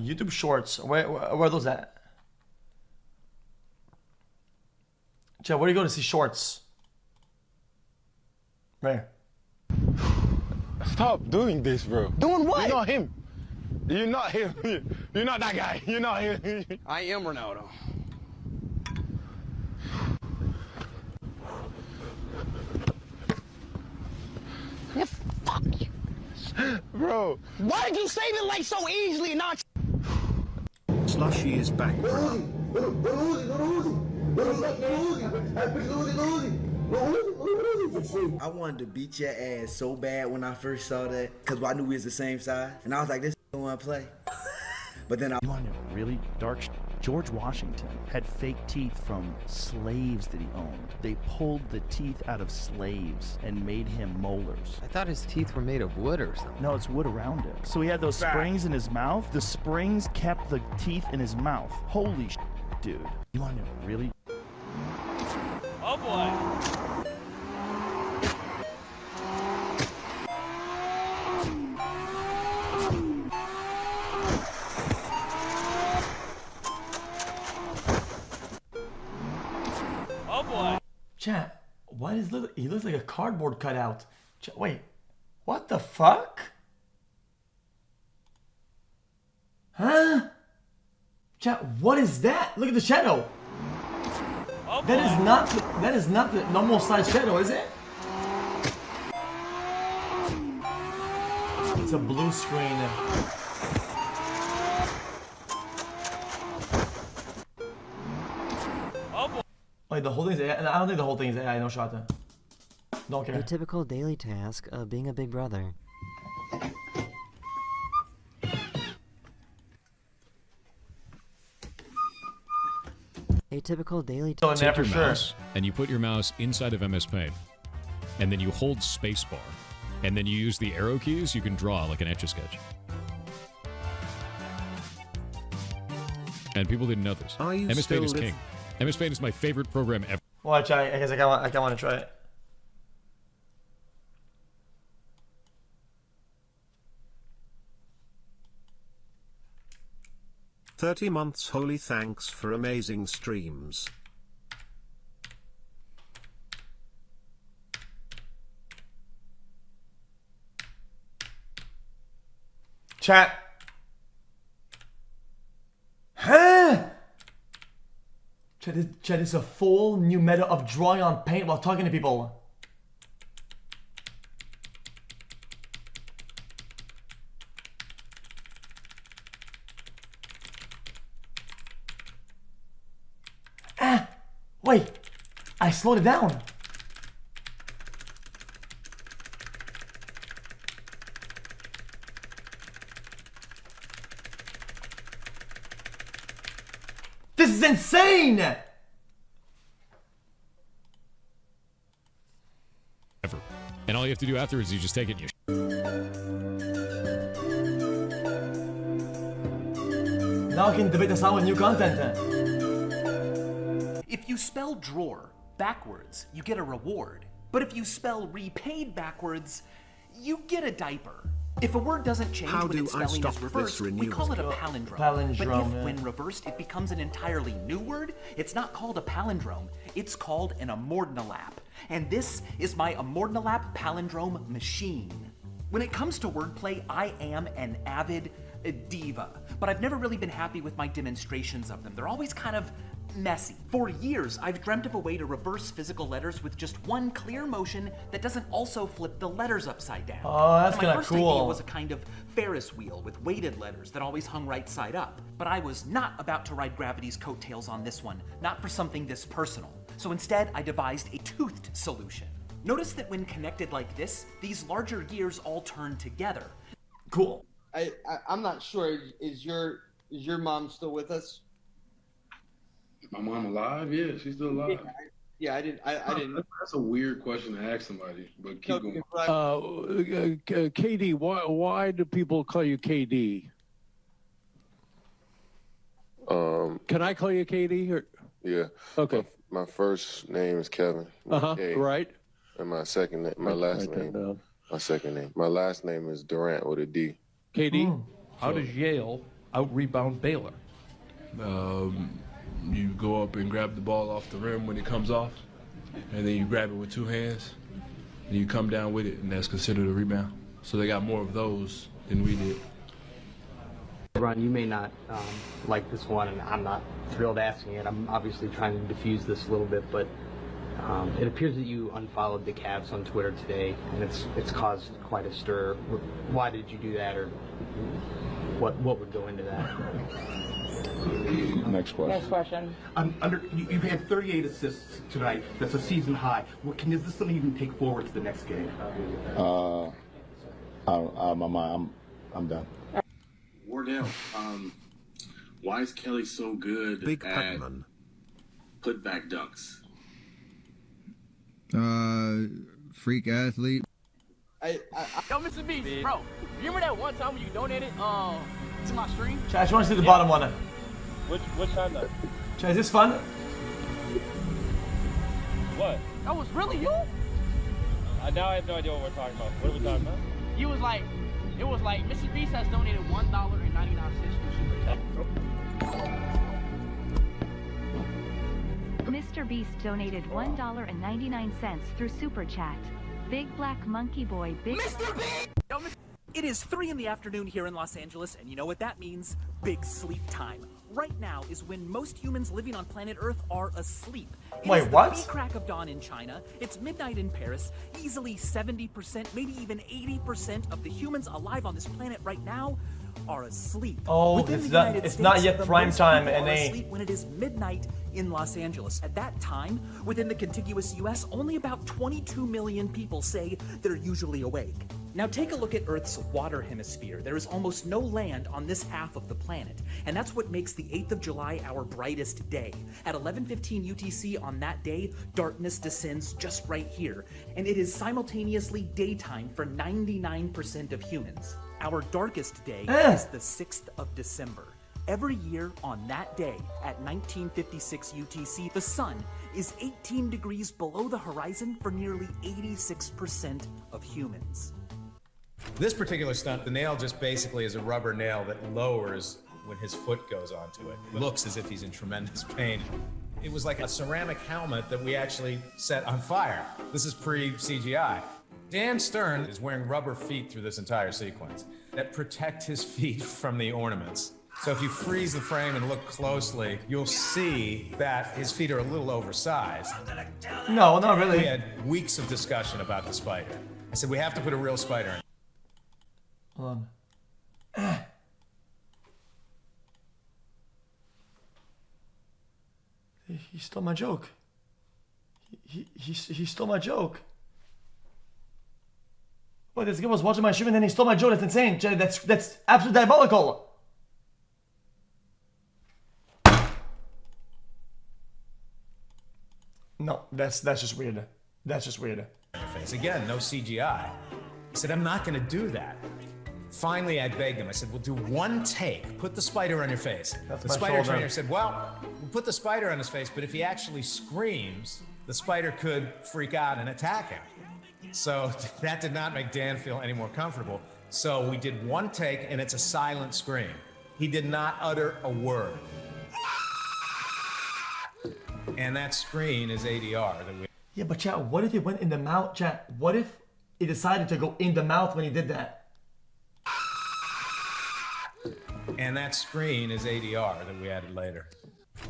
YouTube Shorts. Where are those at? Chat, where do you go to see shorts? Where? Stop doing this, bro. Doing what? You're not him. You're not him. You're not that guy. You're not him. I am Ronaldo. Yeah, fuck you. Bro. Why did you save it like so easily and not... Slushy is back, bro. I wanted to beat your ass so bad when I first saw that, because I knew we was the same size. And I was like, this don't want to play. But then You want to know really dark George Washington had fake teeth from slaves that he owned. They pulled the teeth out of slaves and made him molars. I thought his teeth were made of wood or something. No, it's wood around it. So he had those springs in his mouth. The springs kept the teeth in his mouth. Holy dude. You want to know really... Oh boy. Oh boy. Chat, why does he looks like a cardboard cutout? Chat, wait, what the fuck? Huh? Chat, what is that? Look at the shadow. Oh boy. That is not the normal size shadow, is it? It's a blue screen. Oh boy. Wait, the whole thing is AI. I don't think the whole thing is AI, no shot. Don't care. A typical daily task of being a big brother. A typical daily task. Take your mouse, and you put your mouse inside of MS Paint, and then you hold spacebar, and then you use the arrow keys, you can draw like an Etch-a-Sketch. And people didn't know this. MS Paint is king. MS Paint is my favorite program ever. Watch, I guess I kind of want to try it. $30 months. Holy thanks for amazing streams. Chat. Huh? Chat is a full new meta of drawing on paint while talking to people. Wait, I slowed it down. This is insane! Ever. And all you have to do after is you just take it and you Now I can debate the sound with new content. If you spell drawer backwards, you get a reward. But if you spell repaid backwards, you get a diaper. If a word doesn't change when its spelling is reversed, we call it a palindrome. But if, when reversed, it becomes an entirely new word, it's not called a palindrome. It's called an amordnalap. And this is my amordnalap palindrome machine. When it comes to wordplay, I am an avid diva. But I've never really been happy with my demonstrations of them. They're always kind of messy. For years, I've dreamt of a way to reverse physical letters with just one clear motion that doesn't also flip the letters upside down. Oh, that's kind of My first cool. idea was a kind of Ferris wheel with weighted letters that always hung right side up. But I was not about to ride gravity's coattails on this one, not for something this personal. So instead, I devised a toothed solution. Notice that when connected like this, these larger gears all turn together. Cool. I'm not sure. Is your mom still with us? My mom alive? Yeah, she's still alive. Yeah, I didn't. That's a weird question to ask somebody, but keep going. KD, why do people call you KD? Can I call you KD? Or? Yeah. Okay. My first name is Kevin. Right. And my second name, my last name is Durant with a D. KD, how does Yale out-rebound Baylor? You go up and grab the ball off the rim when it comes off, and then you grab it with two hands, and you come down with it, and that's considered a rebound. So they got more of those than we did. Ron, you may not like this one, and I'm not thrilled asking it. I'm obviously trying to diffuse this a little bit, but it appears that you unfollowed the Cavs on Twitter today, and it's caused quite a stir. Why did you do that, or what would go into that? Next question. Next question. You've had 38 assists tonight. That's a season high. Is this something you can take forward to the next game? I'm done. Wardell, why is Kelly so good at putback dunks? Freak athlete. Yo, Mr. Beast, bro, you remember that one time when you donated to my stream? Chat, I just want to see the bottom one. Which time though? Chat, is this fun? What? That was really you? Now I have no idea what we're talking about. What are we talking about? It was like Mr. Beast has donated $1.99 to Super Chat. Mr. Beast donated $1.99 through Super Chat. Big Black Monkey Boy, Big Mr. Beast! It is 3 in the afternoon here in Los Angeles, and you know what that means? Big sleep time. Right now is when most humans living on planet Earth are asleep. Wait, what? It's the crack of dawn in China. It's midnight in Paris. Easily 70%, maybe even 80% of the humans alive on this planet right now are asleep. Oh, it's not yet prime time, and NA. asleep when it is midnight in Los Angeles. At that time, within the contiguous U.S., only about 22 million people say they're usually awake. Now take a look at Earth's water hemisphere. There is almost no land on this half of the planet, and that's what makes the 8th of July our brightest day. At 11:15 UTC on that day, darkness descends just right here, and it is simultaneously daytime for 99% of humans. Our darkest day is the 6th of December. Every year on that day, at 1956 UTC, the sun is 18 degrees below the horizon for nearly 86% of humans. This particular stunt, the nail just basically is a rubber nail that lowers when his foot goes onto it. It looks as if he's in tremendous pain. It was like a ceramic helmet that we actually set on fire. This is pre-CGI. Dan Stern is wearing rubber feet through this entire sequence that protect his feet from the ornaments. So if you freeze the frame and look closely, you'll see that his feet are a little oversized. No, not really. We had weeks of discussion about the spider. I said, we have to put a real spider in. Hold on. He stole my joke. He stole my joke. Wait, this guy was watching my stream and then he stole my joke. That's insane. That's absolutely diabolical. No, that's just weird. That's just weird. Again, no CGI. I said, I'm not going to do that. Finally, I begged him. I said, we'll do one take. Put the spider on your face. The spider trainer said, well, we'll put the spider on his face, but if he actually screams, the spider could freak out and attack him. So that did not make Dan feel any more comfortable. So we did one take, and it's a silent scream. He did not utter a word. And that screen is ADR. Yeah, but chat, what if it went in the mouth? Chat, what if it decided to go in the mouth when he did that? And that screen is ADR that we added later.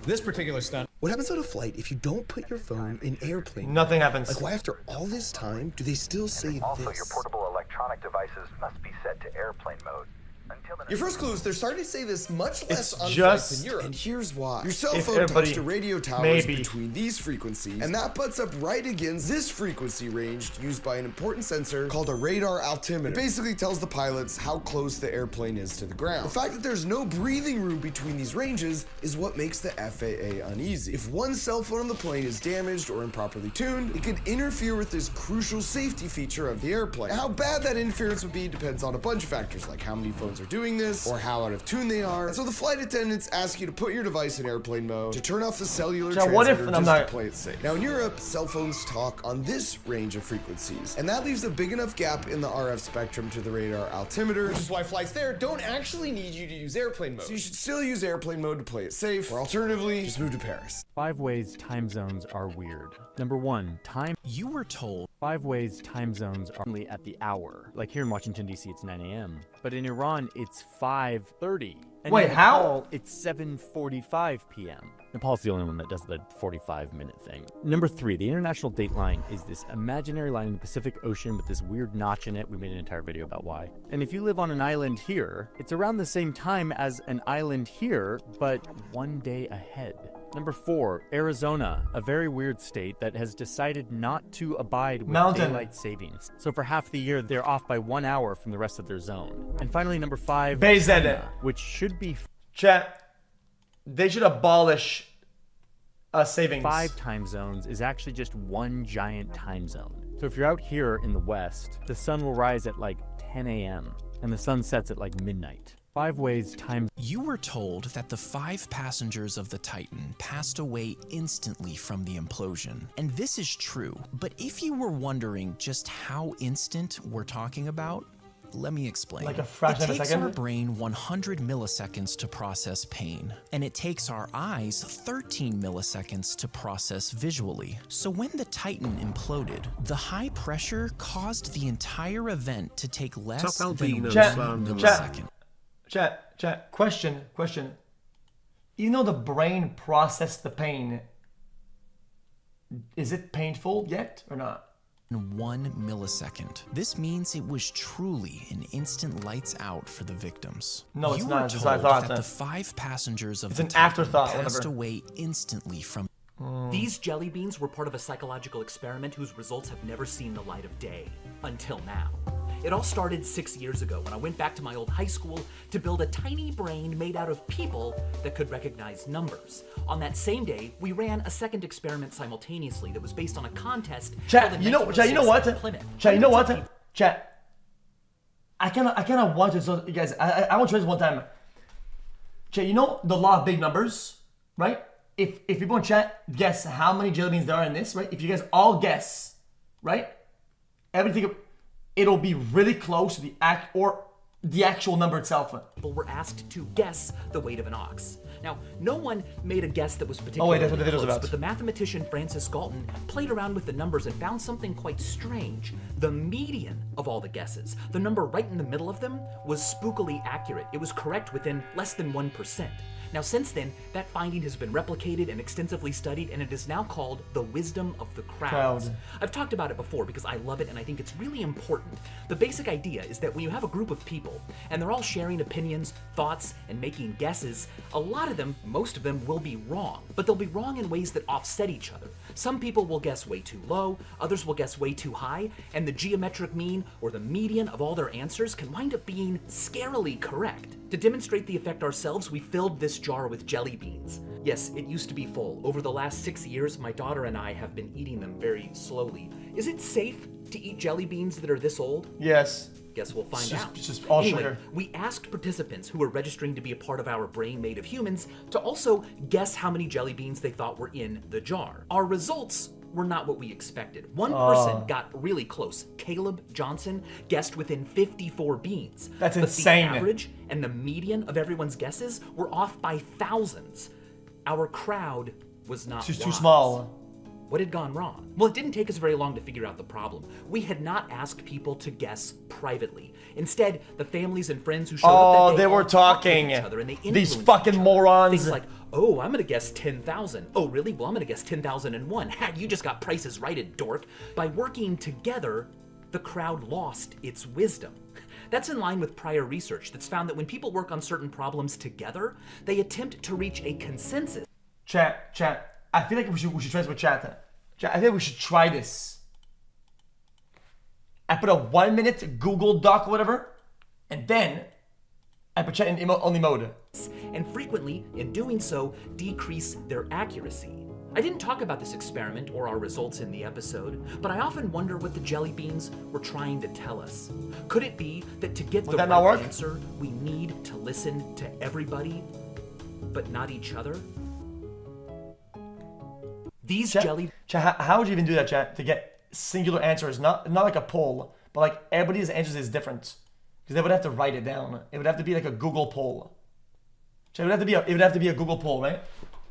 This particular stunt. What happens on a flight if you don't put your phone in airplane mode? Nothing happens. Like, why after all this time do they still say Also, this? your portable electronic devices must be set to airplane mode. Your first clue is they're starting to say this much less on just flights in Europe. And here's why. Your cell phone talks to radio towers between these frequencies, and that butts up right against this frequency range used by an important sensor called a radar altimeter. It basically tells the pilots how close the airplane is to the ground. The fact that there's no breathing room between these ranges is what makes the FAA uneasy. If one cell phone on the plane is damaged or improperly tuned, it could interfere with this crucial safety feature of the airplane. How bad that interference would be depends on a bunch of factors, like how many phones ones are doing this, or how out of tune they are. And so the flight attendants ask you to put your device in airplane mode, to turn off the cellular transmitter just to play it safe. Now in Europe, cell phones talk on this range of frequencies, and that leaves a big enough gap in the RF spectrum to the radar altimeter, which is why flights there don't actually need you to use airplane mode. So you should still use airplane mode to play it safe, or alternatively, just move to Paris. 5 ways time zones are weird. Number 1, time. You were told 5 ways time zones are only at the hour. Like here in Washington, D.C., it's 9 a.m. But in Iran, it's 5:30. And wait, in how? Nepal, it's 7:45 p.m. Nepal's the only one that does the 45-minute thing. Number 3, the international date line is this imaginary line in the Pacific Ocean with this weird notch in it. We made an entire video about why. And if you live on an island here, it's around the same time as an island here, but 1 day ahead. Number 4, Arizona, a very weird state that has decided not to abide with daylight savings. So for half the year, they're off by 1 hour from the rest of their zone. And finally, number 5, China, which should be... Chat, they should abolish savings. 5 time zones is actually just one giant time zone. So if you're out here in the west, the sun will rise at like 10 a.m. and the sun sets at like midnight. 5 ways time. You were told that the 5 passengers of the Titan passed away instantly from the implosion. And this is true. But if you were wondering just how instant we're talking about, let me explain. Like a fraction of a second? It second? takes our brain 100 milliseconds to process pain. And it takes our eyes 13 milliseconds to process visually. So when the Titan imploded, the high pressure caused the entire event to take less than 1 millisecond. Chat, question. Even though the brain processed the pain, is it painful yet or not? 1 millisecond. This means it was truly an instant lights out for the victims. No, it's you not. were It's told an afterthought. that the 5 passengers of It's the an Titan afterthought, passed whatever. away instantly from... These jelly beans were part of a psychological experiment whose results have never seen the light of day, until now. It all started 6 years ago when I went back to my old high school to build a tiny brain made out of people that could recognize numbers. On that same day, we ran a second experiment simultaneously that was based on a contest. Chat, you know what? Chat, you know what? Chat, I kind of want to, so you guys, I want to try this one time. Chat, you know the law of big numbers, right? If people in chat guess how many jelly beans there are in this, right? If you guys all guess, right? Everything, it'll be really close to the actual number itself. People were asked to guess the weight of an ox. Now, no one made a guess that was particularly that's what the video's close, about. but the mathematician Francis Galton played around with the numbers and found something quite strange. The median of all the guesses, the number right in the middle of them, was spookily accurate. It was correct within less than 1%. Now, since then, that finding has been replicated and extensively studied, and it is now called the wisdom of the crowds. I've talked about it before because I love it and I think it's really important. The basic idea is that when you have a group of people and they're all sharing opinions, thoughts, and making guesses, a lot of them, most of them, will be wrong. But they'll be wrong in ways that offset each other. Some people will guess way too low, others will guess way too high, and the geometric mean or the median of all their answers can wind up being scarily correct. To demonstrate the effect ourselves, we filled this jar with jelly beans. Yes, it used to be full. Over the last 6 years, my daughter and I have been eating them very slowly. Is it safe to eat jelly beans that are this old? Yes. Guess we'll find out. It's just all anyway, sugar. we asked participants who were registering to be a part of our brain made of humans to also guess how many jelly beans they thought were in the jar. Our results were not what we expected. One person got really close. Caleb Johnson guessed within 54 beans. That's but insane. The average and the median of everyone's guesses were off by thousands. Our crowd was not It's too wise. small. What had gone wrong? Well, it didn't take us very long to figure out the problem. We had not asked people to guess privately. Instead, the families and friends who showed up that day they were all talked with talking. each other and they These influenced fucking each other. morons. Things like, oh, I'm gonna guess 10,000. Oh, really? Well, I'm gonna guess 10,001. Ha, you just got prices righted, dork. By working together, the crowd lost its wisdom. That's in line with prior research that's found that when people work on certain problems together, they attempt to reach a consensus. Chat. I feel like we should try this with chat. I think we should try this. I put a 1 minute Google Doc or whatever, and then I put chat in only mode. And frequently, in doing so, decrease their accuracy. I didn't talk about this experiment or our results in the episode, but I often wonder what the jelly beans were trying to tell us. Could it be that to get the right answer, we need to listen to everybody, but not each other? These jelly... Chat, how would you even do that, chat, to get singular answers? Not like a poll, but like everybody's answers is different. Because they would have to write it down. It would have to be like a Google poll. Chat, it would have to be a Google poll, right?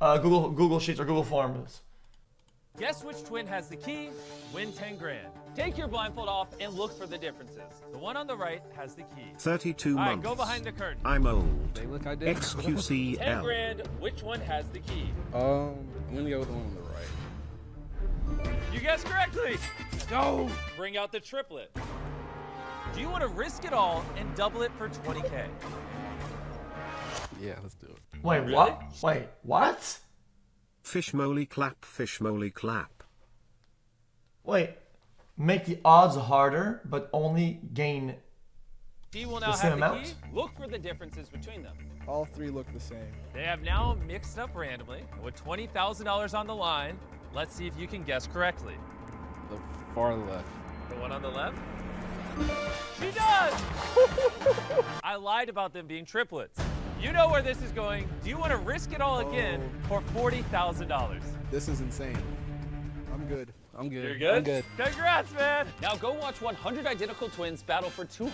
Google Sheets or Google Forms. Guess which twin has the key? Win 10 grand. Take your blindfold off and look for the differences. The one on the right has the key. 32 All right, months. go behind the curtain. I'm old. They look 10 grand. Which one has the key? I'm gonna go with the one on the right. You guessed correctly. Go. Bring out the triplet. Do you want to risk it all and double it for 20K? Yeah, let's do it. Wait, Really? what? Wait, what? Fish moly clap, fish moly clap. Wait, make the odds harder, but only gain He will the now same have the amount? key. Look for the differences between them. All three look the same. They have now mixed up randomly. With $20,000 on the line, let's see if you can guess correctly. The far left. The one on the left? She does! I lied about them being triplets. You know where this is going. Do you want to risk it all again for $40,000? This is insane. I'm good. I'm good. You're good? I'm good. Congrats, man! Now go watch 100 identical twins battle for $200.